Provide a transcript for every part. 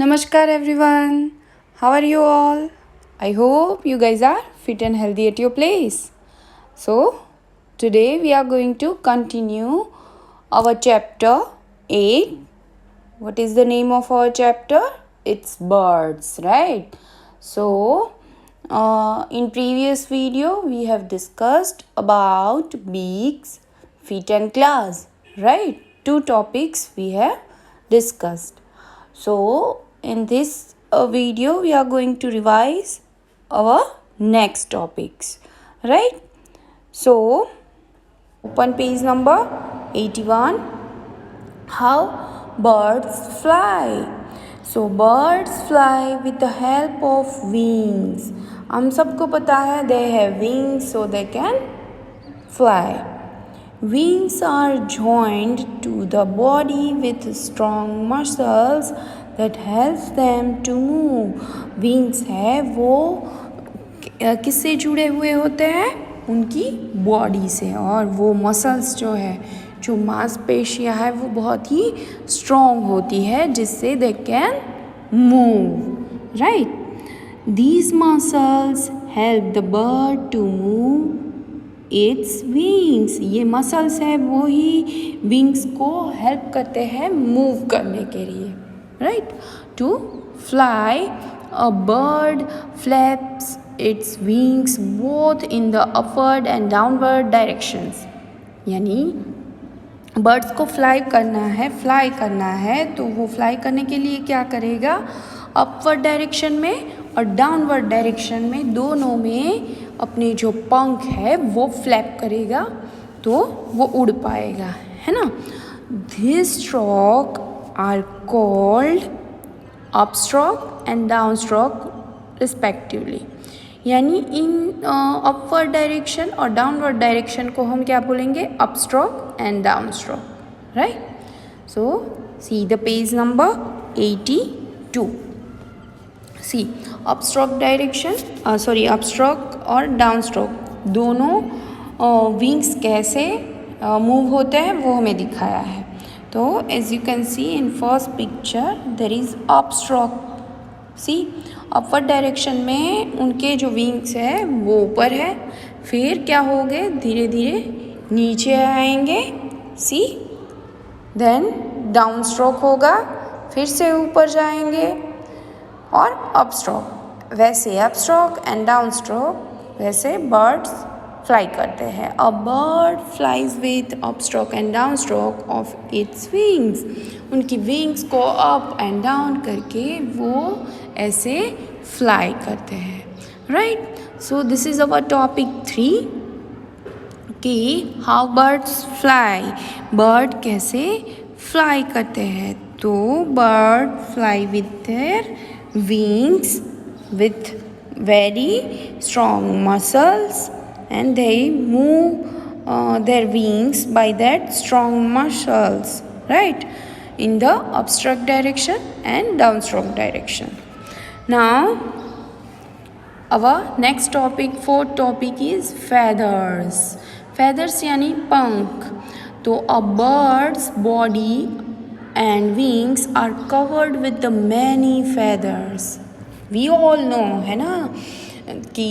Namaskar everyone. How are you all? I hope you guys are fit and healthy at your place. So, today we are going to continue our chapter 8. What is the name of our chapter? It's birds, right? So, in previous video we have discussed about beaks, feet and claws, right? Two topics we have discussed. So, in this video, we are going to revise our next topics, right? So, open page number 81. How birds fly. So, birds fly with the help of wings. हम सबको पता है they have wings so they can fly. Wings are joined to the body with strong muscles that helps them to move. Wings है वो किससे जुड़े हुए होते हैं? उनकी बॉडी से, और वो मसल्स जो है, जो मांसपेशियाँ है, वो बहुत ही स्ट्रॉन्ग होती है जिससे they can move, right. These muscles help the bird to move its wings. ये मसल्स है वो ही विंग्स को हेल्प करते हैं मूव करने के लिए, right. To fly a bird flaps its wings both in the upward and downward directions. यानी बर्ड्स को फ्लाई करना है तो वो फ्लाई करने के लिए क्या करेगा? अपवर्ड डायरेक्शन में और डाउनवर्ड डायरेक्शन में, दोनों में अपने जो पंख है वो फ्लैप करेगा तो वो उड़ पाएगा, है ना. This stroke are called up stroke and down stroke respectively. यानी इन अपवर्ड डायरेक्शन और डाउनवर्ड डायरेक्शन को हम क्या बोलेंगे? Up stroke and down stroke, right. So see the page number 82. See upstroke direction upstroke और डाउन स्ट्रोक दोनों wings कैसे मूव होते हैं वो हमें दिखाया है. तो as you can see in first picture there is upstroke. See upward direction में उनके जो विंग्स है वो ऊपर है, फिर क्या होंगे? धीरे धीरे नीचे आएंगे. सी देन डाउन स्ट्रोक होगा, फिर से ऊपर जाएंगे, और अप स्ट्रोक. वैसे up stroke and down stroke वैसे बर्ड्स फ्लाई करते हैं. A bird flies with up stroke and down stroke of its wings. उनकी विंग्स को अप एंड डाउन करके वो ऐसे फ्लाई करते हैं, right. So this is our topic 3 कि हाउ बर्ड्स फ्लाई. बर्ड कैसे फ्लाई करते हैं? तो bird fly with their wings with very strong muscles and they move their wings by that strong muscles, right, in the upstroke direction and downstroke direction. Now our next topic, fourth topic is feathers. Feathers यानी पंख. तो a bird's body and wings are covered with the many feathers. We all know, है ना, कि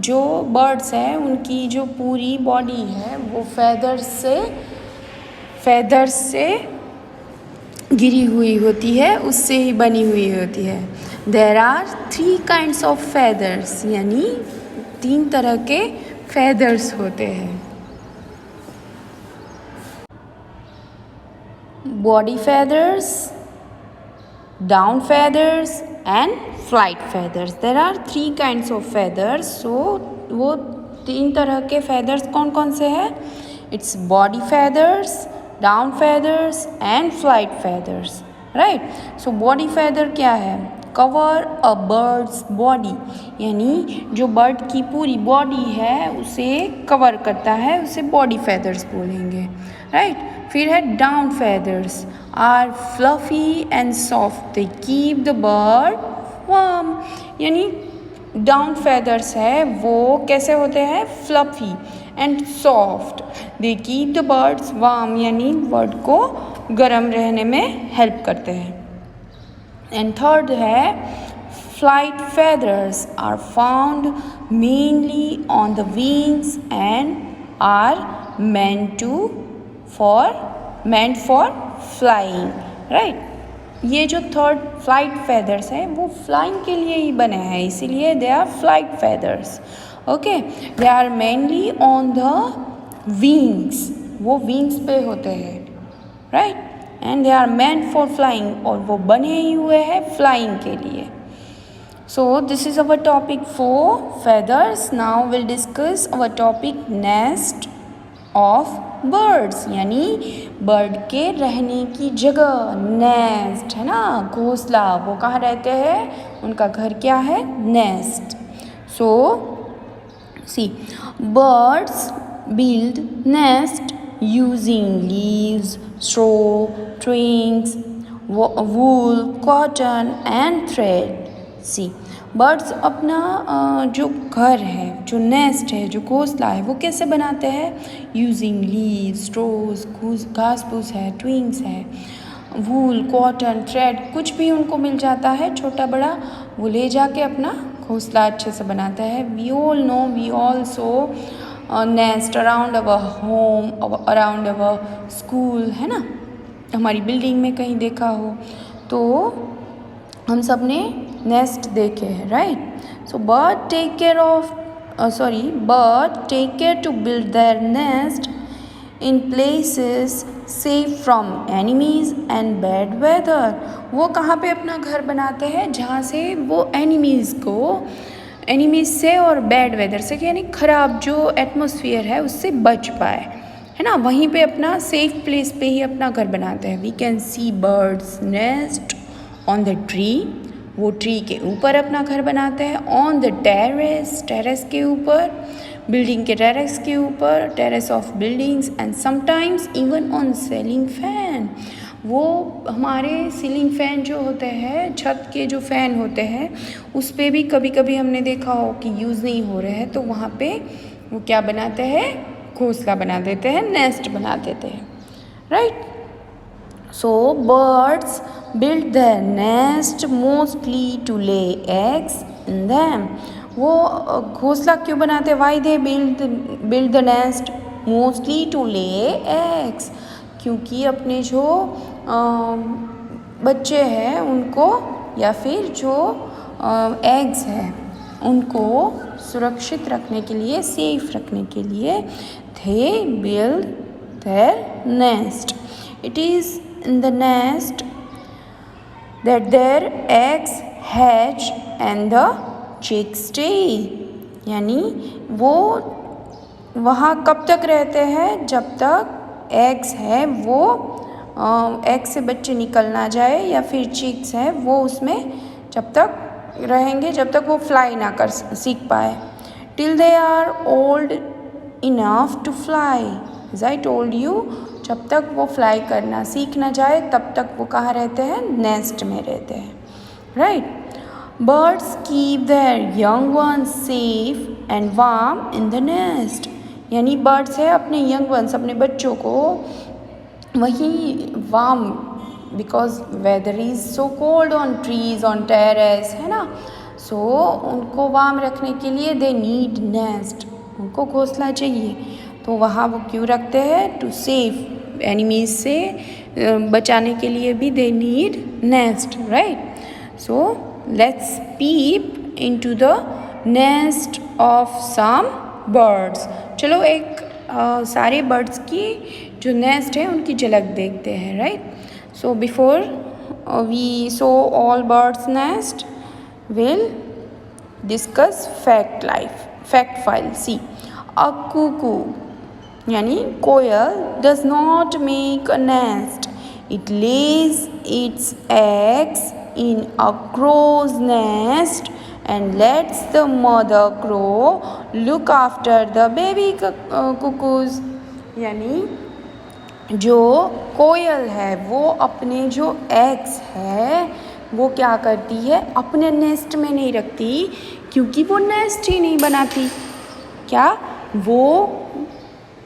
जो birds हैं उनकी जो पूरी बॉडी है वो feathers से घिरी हुई होती है, उससे ही बनी हुई होती है. There are 3 kinds of feathers, यानी 3 तरह के feathers होते हैं. Body feathers, down feathers and flight feathers. There are 3 kinds of feathers. So वो 3 तरह के feathers कौन कौन से हैं? It's body feathers, down feathers and flight feathers, right. So body feather क्या है? Cover a bird's body. यानी जो बर्ड की पूरी बॉडी है उसे कवर करता है, उसे बॉडी feathers बोलेंगे, right. फिर है down feathers are fluffy and soft. They keep the bird warm. यानी डाउन feathers है वो कैसे होते हैं? fluffy and soft. They keep the birds warm, यानी बर्ड को गर्म रहने में हेल्प करते हैं. एंड थर्ड है flight feathers are found mainly on the wings and are meant for flying, right? ये जो थर्ड फ्लाइट फेदर्स है वो फ्लाइंग के लिए ही बने हैं, इसीलिए they are flight feathers. Okay, they are mainly on the wings, वो विंग्स पे होते हैं, right. And they are meant for flying, और वो बने ही हुए हैं फ्लाइंग के लिए. So this is our topic for feathers. Now we'll discuss our topic nest of birds, यानी बर्ड के रहने की जगह. नेस्ट है ना, घोंसला. वो कहाँ रहते हैं, उनका घर क्या है, nest. So C, birds build nest using leaves, straw, twigs, wool, cotton and thread. See, birds अपना जो घर है, जो नेस्ट है, जो घोंसला है, वो कैसे बनाते हैं, यूजिंग लीव्स, स्ट्रोज, घास फूस है, ट्विंग्स है, वूल, कॉटन, थ्रेड, कुछ भी उनको मिल जाता है छोटा बड़ा, वो ले जाके अपना घोंसला अच्छे से बनाता है. We all so nest around our home, around our school, है ना, हमारी बिल्डिंग में कहीं देखा हो तो हम सब ने नेस्ट देखे हैं, right. So bird take care to build their nest in places safe from enemies and bad weather. वो कहाँ पे अपना घर बनाते हैं, जहाँ से वो एनिमीज़ से और बैड वेदर से, यानी ख़राब जो एटमॉस्फेयर है उससे बच पाए, है ना, वहीं पे अपना सेफ प्लेस पे ही अपना घर बनाते हैं. We can see birds nest on the tree, वो ट्री के ऊपर अपना घर बनाते हैं. ऑन द टेरेस के ऊपर, बिल्डिंग के टेरेस के ऊपर, terrace of buildings, and sometimes even on ceiling fan. वो हमारे सीलिंग फ़ैन जो होते हैं, छत के जो फ़ैन होते हैं, उस पर भी कभी कभी हमने देखा हो कि यूज़ नहीं हो रहे हैं, तो वहाँ पे वो क्या बनाते हैं, घोंसला बना देते हैं, नेस्ट बना देते हैं, right. So birds build their nest mostly to lay eggs in them. वो घोंसला क्यों बनाते हैं, why they build the nest mostly to lay eggs, क्योंकि अपने जो बच्चे हैं उनको, या फिर जो एग्स हैं उनको सुरक्षित रखने के लिए, सेफ रखने के लिए they build their nest. It is in the nest that their eggs hatch and the chicks stay. यानी वो वहाँ कब तक रहते हैं, जब तक एग्स है वो एग से बच्चे निकल ना जाए, या फिर चिक्स है वो उसमें जब तक रहेंगे, जब तक वो फ्लाई ना कर सीख पाए. Till they are old enough to fly, as I told you, जब तक वो फ्लाई करना सीख ना जाए तब तक वो कहाँ रहते हैं, नेस्ट में रहते हैं, right. Birds keep their young ones safe and warm in the nest. यानी बर्ड्स है अपने यंग वंस, अपने बच्चों को वही warm, because weather is so cold on trees, on terrace, है ना. सो उनको वार्म रखने के लिए दे नीड नेस्ट, उनको घोंसला चाहिए. तो वहाँ वो क्यों रखते हैं, टू सेफ, एनिमीज से बचाने के लिए भी they need nest, right. So let's peep into the nest of some birds. चलो एक सारे बर्ड्स की जो नेस्ट है उनकी झलक देखते हैं, right. So before we so all birds nest, will discuss fact file. See, a cuckoo यानी कोयल does not make a nest. It lays its eggs in a crow's nest and lets the mother crow look after the baby cuckoos. यानी जो कोयल है वो अपने जो eggs है वो क्या करती है, अपने नेस्ट में नहीं रखती, क्योंकि वो नेस्ट ही नहीं बनाती. क्या वो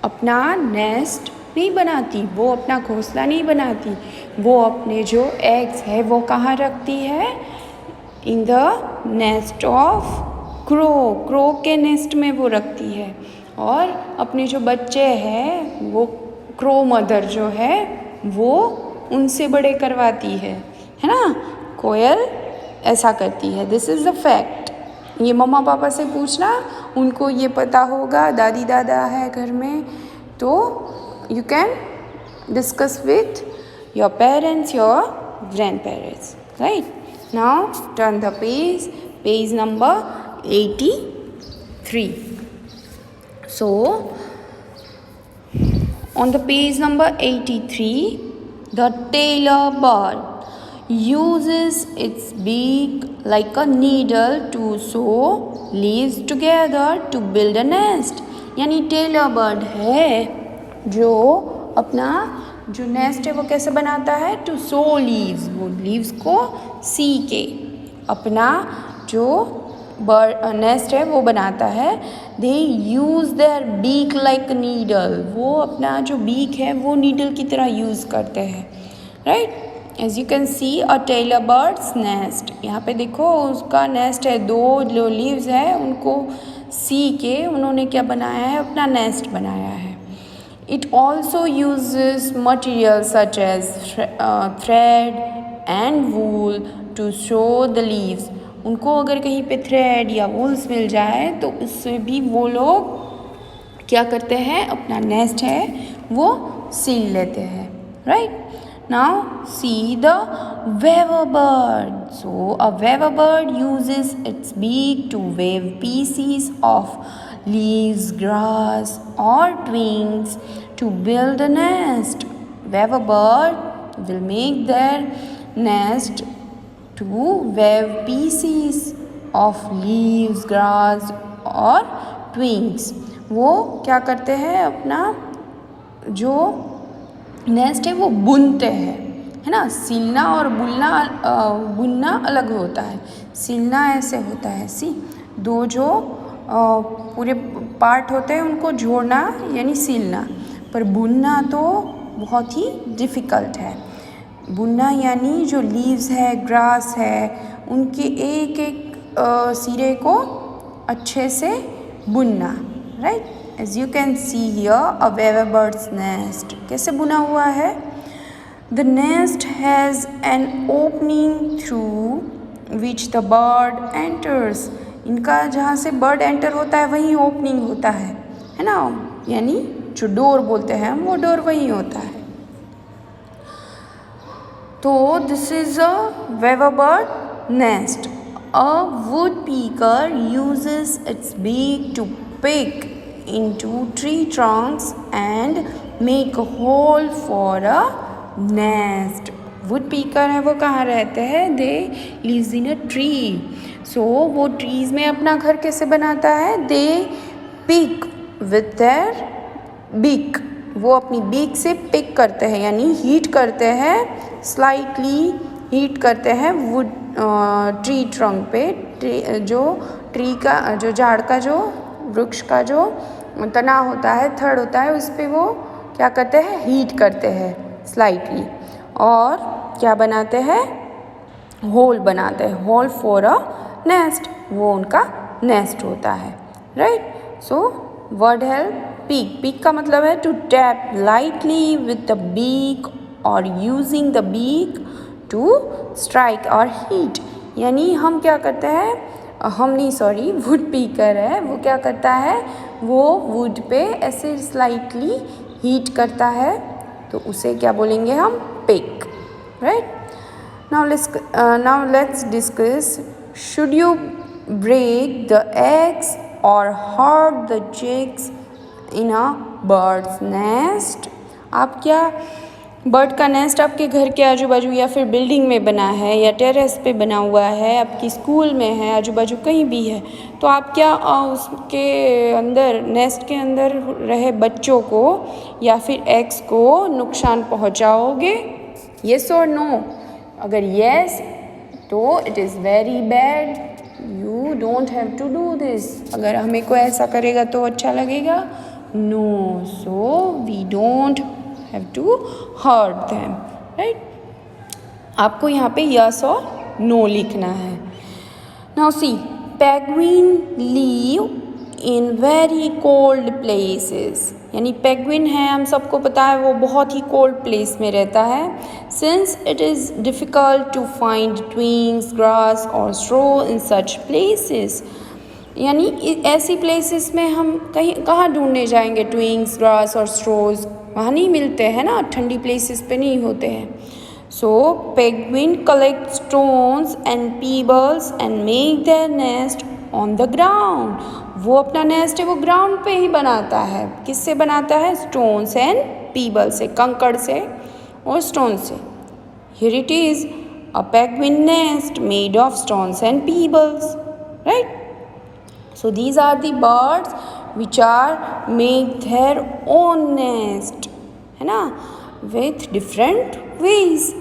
अपना नेस्ट नहीं बनाती, वो अपना घोंसला नहीं बनाती, वो अपने जो एग्स है वो कहाँ रखती है? इन द नेस्ट ऑफ क्रो के नेस्ट में वो रखती है। और अपने जो बच्चे हैं वो क्रो मदर जो है वो उनसे बड़े करवाती है ना। कोयल ऐसा करती है। This is the fact. ये मम्मा पापा से पूछना, उनको ये पता होगा, दादी दादा है घर में, तो you can discuss with your parents, your grand parents, right. Now turn the page number 83. So on the page number 83, the tailor bird uses its beak like a needle to sew leaves together to build a nest. यानी tailor bird है जो अपना जो nest है वो कैसे बनाता है? टू सो लीव्स, वो लीव्स को सी के अपना जो बर्ड नेस्ट है वो बनाता है। They use their beak like needle, वो अपना जो बीक है वो नीडल की तरह यूज़ करते हैं, right. As you can see a tailor birds nest, यहाँ पे देखो उसका नेस्ट है, दो जो लीव्स है उनको सी के उन्होंने क्या बनाया है? अपना नेस्ट बनाया है। It also uses material such as thread and wool to sew the leaves. उनको अगर कहीं पे थ्रेड या वूल्स मिल जाए तो उससे भी वो लोग क्या करते हैं? अपना नेस्ट है वो सील लेते हैं, right. Now see the weaver bird. So a weaver bird uses its beak to weave pieces of leaves, grass or twigs to build a nest. Weaver bird will make their nest to weave pieces of leaves, grass or twigs. वो क्या करते हैं? अपना जो nest है वो बुनते हैं, है ना। सिलना और बुनना अलग होता है। सिलना ऐसे होता है, दो जो पूरे पार्ट होते हैं उनको जोड़ना यानी सिलना, पर बुनना तो बहुत ही डिफ़िकल्ट है। बुनना यानी जो लीव्स है, ग्रास है, उनके एक एक सिरे को अच्छे से बुनना, right. As you can see here a weaver bird's nest. कैसे बुना हुआ है? The nest has an opening through which the bird enters. इनका जहाँ से बर्ड एंटर होता है वहीं ओपनिंग होता है ना। यानी जो डोर बोलते हैं हम, वो डोर वहीं होता है। तो this is a weaver bird nest. A woodpecker uses its beak to pick into tree trunks and make a hole for a nest. woodpecker है वो कहाँ रहते हैं? They lives in a tree. So वो trees में अपना घर कैसे बनाता है? They pick with their beak. वो अपनी बीक से पिक करते हैं यानी हीट करते हैं, स्लाइटली हीट करते हैं वुड ट्री ट्रंक पे। जो ट्री का जो झाड़ का जो वृक्ष का जो तना होता है, थड़ होता है, उस पर वो क्या करते हैं? हीट करते हैं स्लाइटली, और क्या बनाते हैं? होल बनाते हैं। होल फॉर अ नेस्ट, वो उनका नेस्ट होता है, right. So word help peck. Peck का मतलब है to tap lightly with the beak और using the beak to strike और हीट। यानी हम क्या करते हैं? वुड पीकर है, वो क्या करता है? वो वुड पे ऐसे स्लाइटली हीट करता है, तो उसे क्या बोलेंगे हम? Peck, right. Now let's discuss, should you break the eggs और hurt the chicks in a birds nest? आप क्या बर्ड का नेस्ट आपके घर के आजू बाजू या फिर बिल्डिंग में बना है या टेरेस पे बना हुआ है, आपकी स्कूल में है, आजू बाजू कहीं भी है, तो आप क्या उसके अंदर, नेस्ट के अंदर रहे बच्चों को या फिर एग्स को नुकसान पहुंचाओगे? येस और नो? अगर येस तो it is very bad, you don't have to do this. अगर हमें कोई ऐसा करेगा तो अच्छा लगेगा? No. So we don't have to hurt them, right? आपको यहाँ पे yes और no लिखना है. Now see, penguin live in very cold places. यानी पेंगुइन है, हम सबको पता है वो बहुत ही कोल्ड प्लेस में रहता है. Since it is difficult to find twigs, grass or straw in such places. यानी ऐसी प्लेसेस में हम कहाँ ढूंढने जाएंगे ट्विग्स, ग्रास और स्ट्रोज? वहाँ नहीं मिलते हैं ना, ठंडी प्लेसेस पे नहीं होते हैं. So penguin collect stones and pebbles and make their nest on the ground. वो अपना नेस्ट है वो ग्राउंड पे ही बनाता है. किससे बनाता है? स्टोन्स एंड पीबल से, कंकड़ से और स्टोन से. Here it is, a penguin nest made of stones and pebbles, right? So these are the birds which are make their own nest, है ना, with different ways.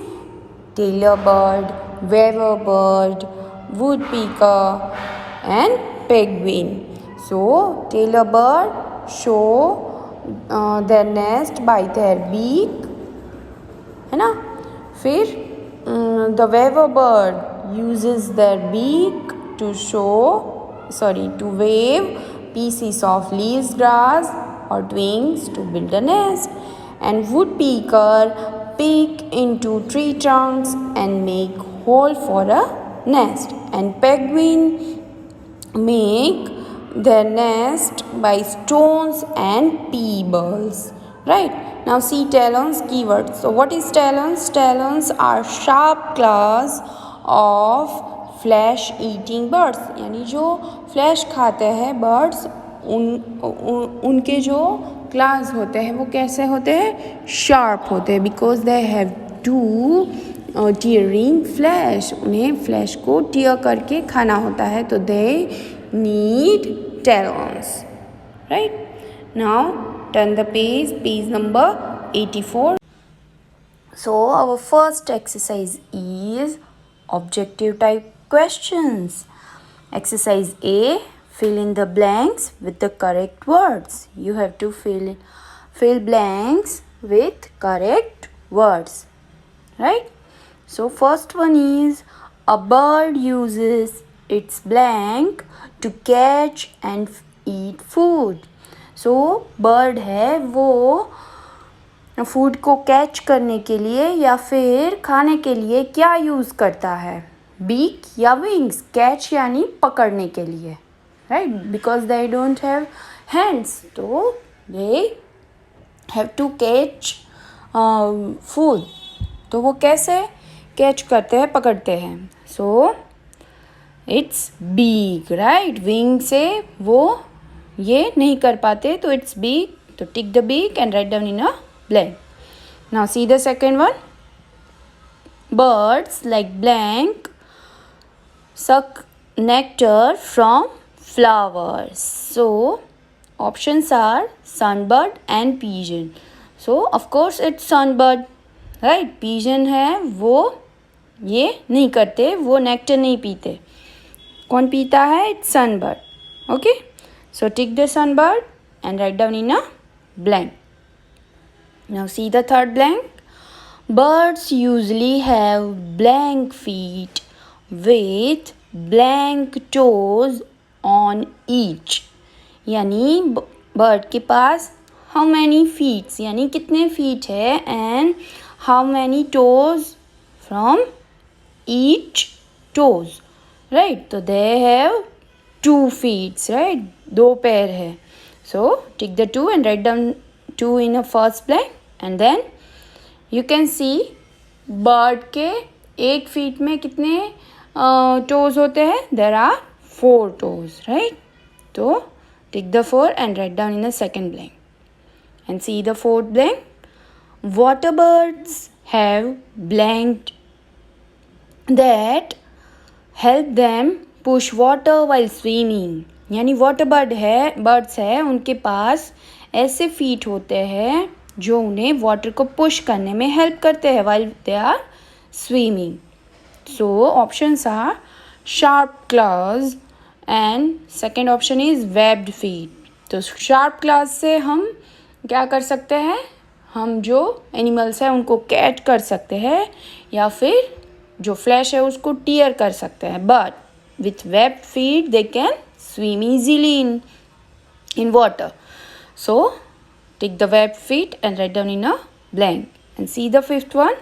Tailor bird, weaver bird, woodpecker and penguin. So tailor bird show their nest by their beak, है ना. फिर the weaver bird uses their beak to wave pieces of leaves, grass or twigs to build a nest. And woodpecker peek into tree trunks and make hole for a nest. And penguin make their nest by stones and pebbles, right? Now see talons keywords. So what is talons? Talons are sharp claws of flesh eating birds. यानी जो flash खाते हैं birds, उनके जो class होते हैं वो कैसे होते हैं? शार्प होते हैं. Because they have to tearing flesh. उन्हें फ्लैश को टीयर करके खाना होता है, तो they need talons, right? Now turn the page number 84. So our first exercise is objective type questions. Exercise A, fill in the blanks with the correct words. You have to fill blanks with correct words, right? So first one is, a bird uses its blank to catch and eat food. So bird है वो food को catch करने के लिए या फिर खाने के लिए क्या यूज़ करता है? बीक या विंग्स. कैच यानी पकड़ने के लिए, right? Because they don't have hands, तो they have to catch food. तो वो कैसे कैच करते हैं, पकड़ते हैं? So it's beak, right? Wing से वो ये नहीं कर पाते, तो इट्स बीक. तो tick the beak and write down in a blank. Now see the second one. Birds like blank suck nectar from flowers. So options are sunbird and pigeon. So of course it's sunbird, right? Pigeon है वो ये नहीं करते, वो nectar नहीं पीते. कौन पीता है? It's sunbird. Okay, so tick the sunbird and write down in a blank. Now see the third blank. Birds usually have blank feet with blank toes on each. यानी बर्ड के पास how many feet यानी कितने feet है, and how many toes from each toes, right? तो they have 2 feet, right? 2 पैर है. So take the 2 and write down 2 in a first blank, and then you can see bird के 1 feet में कितने toes होते हैं? There are 4 toes, right? तो take the 4 and write down in the second blank. And see the fourth blank. Water birds have blank that help them push water while swimming. यानी water birds है उनके पास ऐसे feet होते हैं जो उन्हें water को पुश करने में हेल्प करते हैं while they are swimming. So options are sharp claws and second option is webbed feet. तो sharp claws से हम क्या कर सकते हैं? हम जो एनिमल्स हैं उनको कैच कर सकते हैं या फिर जो फ्लैश है उसको टीयर कर सकते हैं. But with web feet they can swim easily in water. So take the web feet and write down in a blank. And see the fifth one.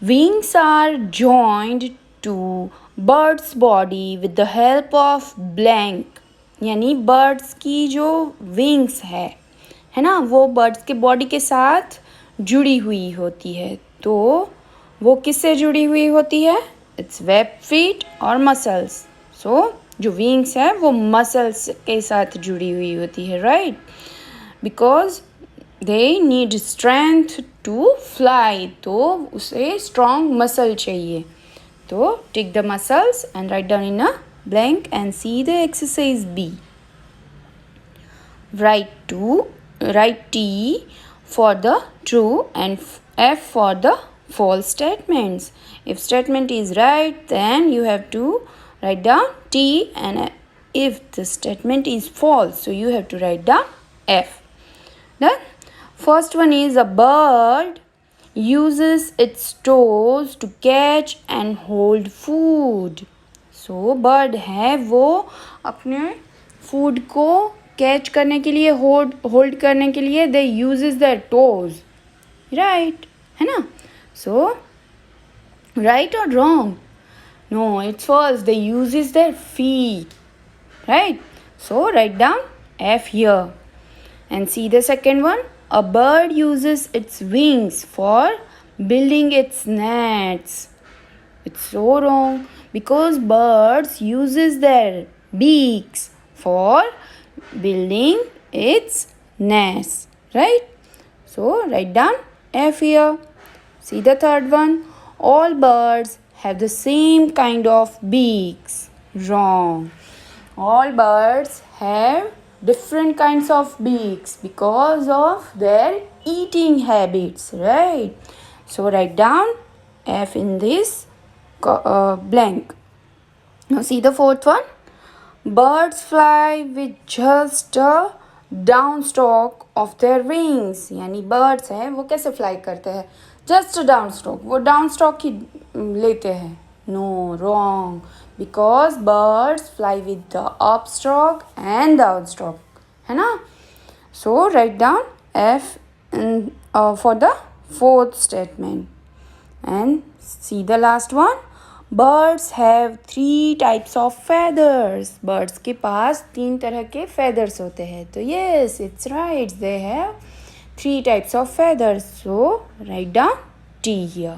Wings are joined to bird's body with the help of blank. यानी birds की जो wings है ना, वो birds के body के साथ जुड़ी हुई होती है. तो वो किससे जुड़ी हुई होती है? It's web feet और muscles. So जो विंग्स है वो मसल्स के साथ जुड़ी हुई होती है, right? Because they need strength to fly. तो उसे स्ट्रॉन्ग मसल चाहिए. तो take the muscles and write down in a blank and see the exercise B. Write T for the true and F for the false statements. If statement is right, then you have to write down T, and if the statement is false, so you have to write down F. Then first one is a bird uses its toes to catch and hold food. So bird है वो अपने food को catch करने के लिए, hold करने के लिए they uses their toes, right? है ना? सो राइट और wrong? No, it's false. They uses their feet, right? So write down F here and see the second one. A bird uses its wings for building its nets. It's so wrong because birds uses their beaks for building its nest, right? So write down F here. See the third one. All birds have the same kind of beaks. Wrong. All birds have different kinds of beaks because of their eating habits, right? So write down F in this blank. Now see the fourth one. Birds fly with just a downstroke of their wings. यानी birds हैं वो कैसे fly करते हैं? Just a downstroke. वो downstroke ही लेते हैं. No, wrong. Because birds fly with the upstroke and downstroke. है ना? So write down F in, for the fourth statement. And see the last one. Birds have 3 types of feathers. Birds के पास 3 तरह के feathers होते हैं. तो yes, it's right. They have 3 types of feathers. So write down T here.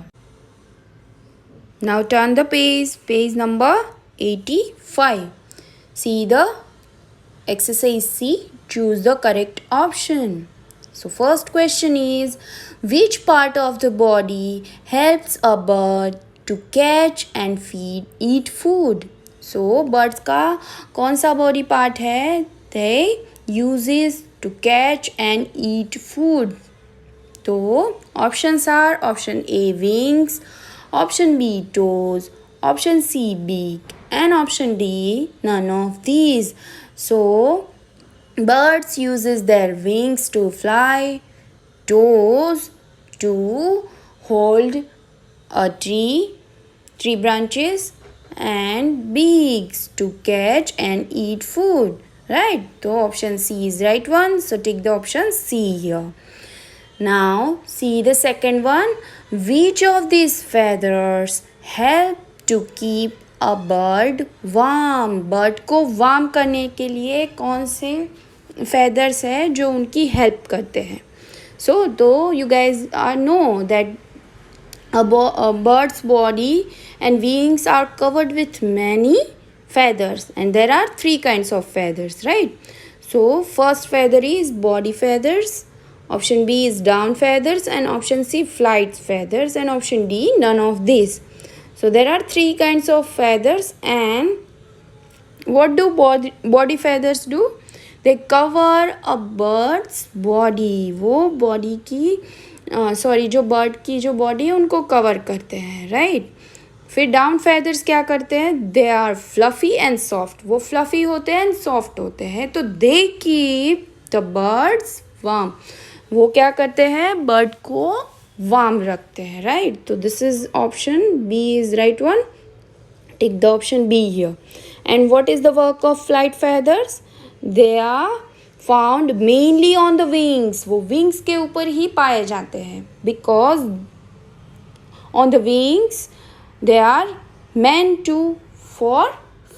Now turn the page. Page number 85. See the exercise C. Choose the correct option. So first question is, which part of the body helps a bird to catch and eat food? So birds का कौन सा body part है they uses to catch and eat food? तो options are option A wings, option B toes, option C beak, and option D none of these. So birds uses their wings to fly, toes to hold a tree branches, and beaks to catch and eat food, right? So option C is right one, so take the option C here. Now see the second one. Which of these feathers help to keep a bird warm? Bird को warm करने के लिए कौन से feathers है जो उनकी help करते हैं? So though you guys know that a bird's body and wings are covered with many feathers, and there are 3 kinds of feathers, right? So first feather is body feathers, option B is down feathers, and option C flight feathers, and option D none of these. So there are 3 kinds of feathers, and what do body feathers do? They cover a bird's body. वो body की जो bird की जो body है उनको cover करते हैं, right? फिर डाउन फेदर्स क्या करते हैं? They are fluffy and soft. वो फ्लफी होते हैं एंड सॉफ्ट होते हैं. तो they keep the birds warm. वो क्या करते हैं, बर्ड को वार्म रखते हैं, राइट. तो this is option B is right one. Tick the option B here. And what is the work of flight feathers? They are found mainly on the wings. वो wings के ऊपर ही पाए जाते हैं. Because on the wings they are meant to for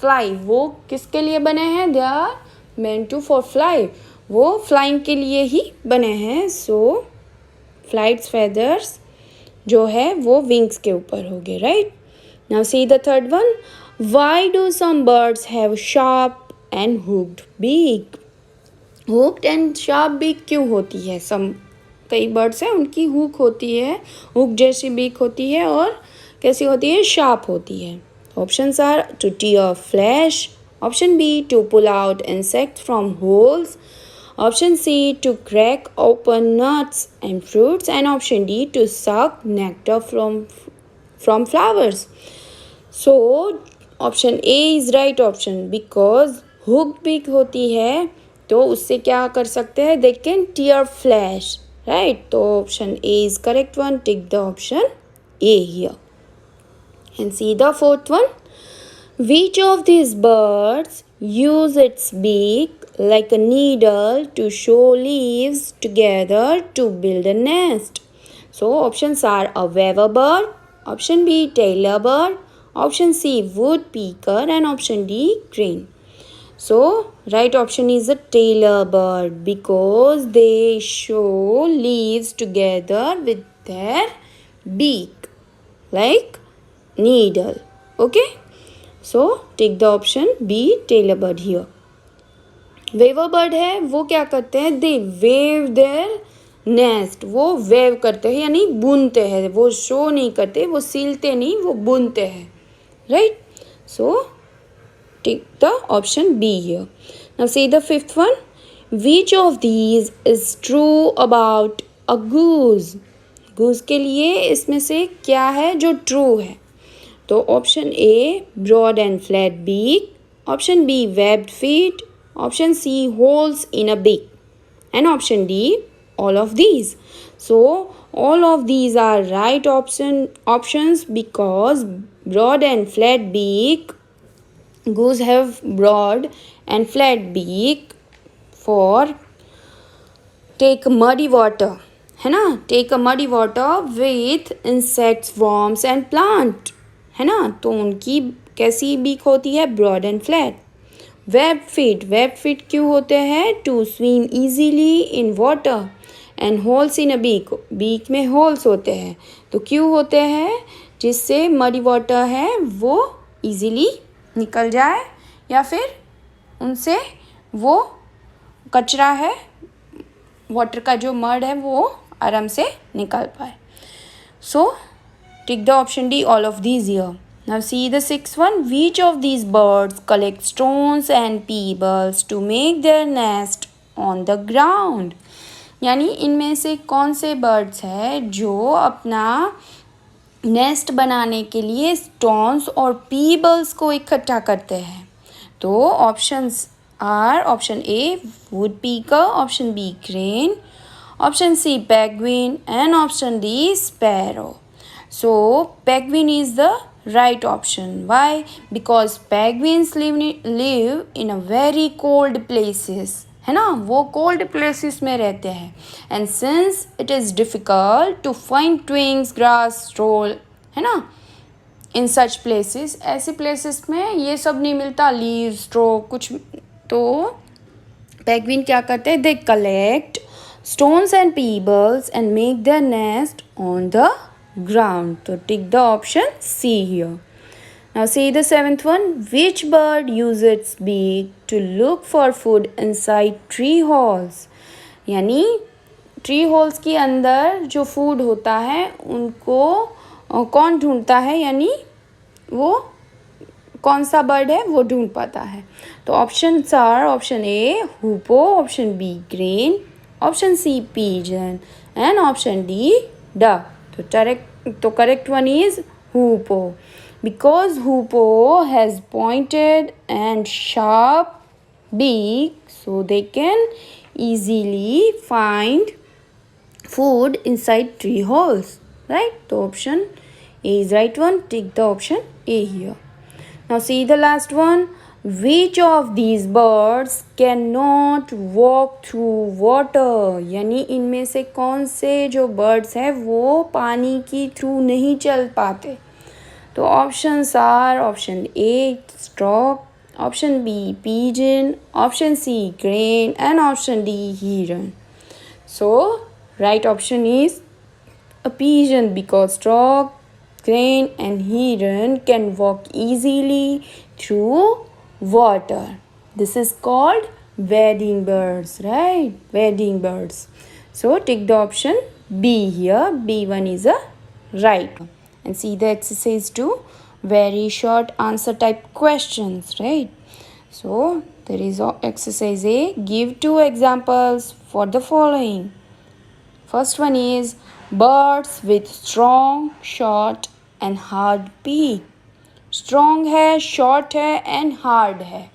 fly. वो किसके लिए बने हैं? They are meant to for fly. वो फ्लाइंग के लिए ही बने हैं. सो फ्लाइट्स फेदर्स जो है वो विंग्स के ऊपर हो गए, right. Now see the third one. Why do some birds have sharp and hooked beak? Hooked and sharp beak क्यों होती है? सम कई बर्ड्स हैं उनकी हुक होती है, हुक जैसी बीक होती है, और कैसी होती है? शार्प होती है. Options are to tear flesh, option B to pull out insects from holes, option C to crack open nuts and fruits, and option D to suck nectar from flowers. So option A is right option. Because hook beak होती है तो उससे क्या कर सकते हैं? They can tear flesh, right. तो option A is correct one. Tick the option A here. And see the fourth one. Which of these birds use its beak like a needle to show leaves together to build a nest? So options are a weaver bird, option B tailor bird, option C woodpecker, and option D crane. So right option is a tailor bird because they show leaves together with their beak like needle. Okay, so take the option B tailor bird here. Weaver bird है वो क्या करते हैं? They weave their nest. वो weave करते हैं यानी बुनते हैं. वो शो नहीं करते, वो सिलते नहीं, वो बुनते हैं, right. So take the option B here. Now see the fifth one. Which of these is true about a goose? Goose के लिए इसमें से क्या है जो ट्रू है? तो option A broad and flat beak, option B webbed feet, option C holes in a beak, and option D all of these. So all of these are right options because broad and flat beak, goose have broad and flat beak for take muddy water, है ना. Take a muddy water with insects, worms and plant, है ना. तो उनकी कैसी beak होती है? Broad and flat. Web feet क्यों होते हैं? To swim easily in water. And holes in a beak में होल्स होते हैं. तो क्यों होते हैं? जिससे मडी वाटर है वो इजीली निकल जाए, या फिर उनसे वो कचरा है, वाटर का जो मड है वो आराम से निकल पाए. So tick the option D all of these here. Now see the sixth one. Which of these birds collect stones and pebbles to make their nest on the ground? यानी इनमें से कौन से बर्ड्स हैं जो अपना नेस्ट बनाने के लिए स्टोन्स और पीबल्स को इकट्ठा करते हैं? तो options are option A woodpecker, option B crane, option C penguin, and option D sparrow. So penguin is the right option. Why? Because penguins live in a very cold places, है ना. वो cold places में रहते हैं. And since it is difficult to find twigs, grass, straw, है ना, in such places, ऐसे places में ये सब नहीं मिलता, leaves, straw कुछ. तो penguin क्या करते हैं? They collect stones and pebbles and make their nest on the ground. So tick the option C here. Now see the seventh one. Which bird uses its beak to look for food inside tree holes? यानी tree holes के अंदर जो food होता है उनको कौन ढूंढता है? यानी वो कौन सा बर्ड है वो ढूंढ पाता है. तो option are option A hoopoe, option B crane, option C pigeon, and option D duck. तो correct one is hoopoe because hoopoe has pointed and sharp beak, so they can easily find food inside tree holes, right? So option A is right one. Tick the option A here. Now see the last one. Which of these birds cannot walk through water? यानी इनमें से कौन से जो birds हैं वो पानी की थ्रू नहीं चल पाते? तो options are option A stork, option B pigeon, option C crane, and option D heron. So right option is a pigeon because stork, crane, and heron can walk easily through water. This is called wading birds, right? Wading birds. So take the option B here. B1 is a right. And see the exercise 2. Very short answer type questions, right? So there is exercise A. Give 2 examples for the following. First one is birds with strong, short and hard beak. Strong है, short है and hard है.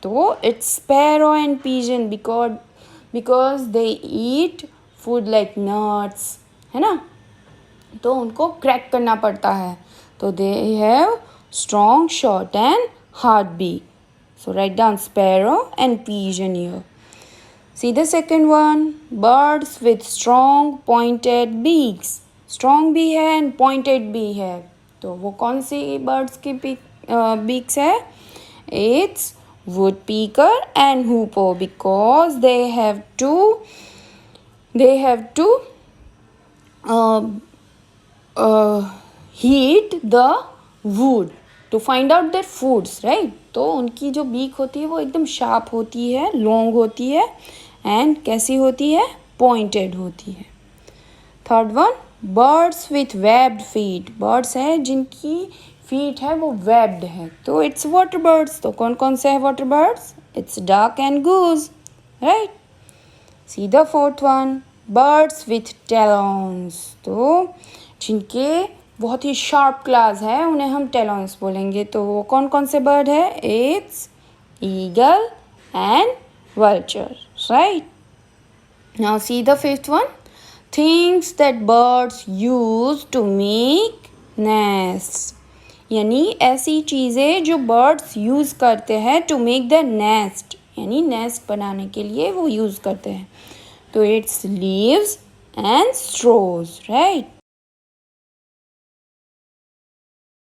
तो it's sparrow and pigeon because they eat food like nuts, है ना? तो उनको crack करना पड़ता है. तो they have strong, short and hard beak. So write down sparrow and pigeon here. See the second one. Birds with strong pointed beaks. Strong भी है and pointed भी है. तो वो कौन सी birds की beaks है? It's woodpecker and hoopoe because they have to heat the wood to find out their foods, right? तो उनकी जो बीक होती है वो एकदम शार्प होती है, लॉन्ग होती है एंड कैसी होती है? पॉइंटेड होती है. Third one birds with webbed feet. Birds हैं जिनकी फीट है वो वेब्ड है. तो इट्स वाटर बर्ड्स. तो कौन कौन से है water birds? It's duck and goose, right. See the fourth one birds with talons. तो जिनके बहुत ही शार्प क्लास है उन्हें हम टेलॉन्स बोलेंगे. तो वो कौन कौन से बर्ड है? It's eagle and vulture, right? Now see the fifth one. Things that birds use to make nests. यानी ऐसी चीज़ें जो birds use करते हैं to make the nest. यानी nest बनाने के लिए वो use करते हैं. तो it's leaves and straws, right?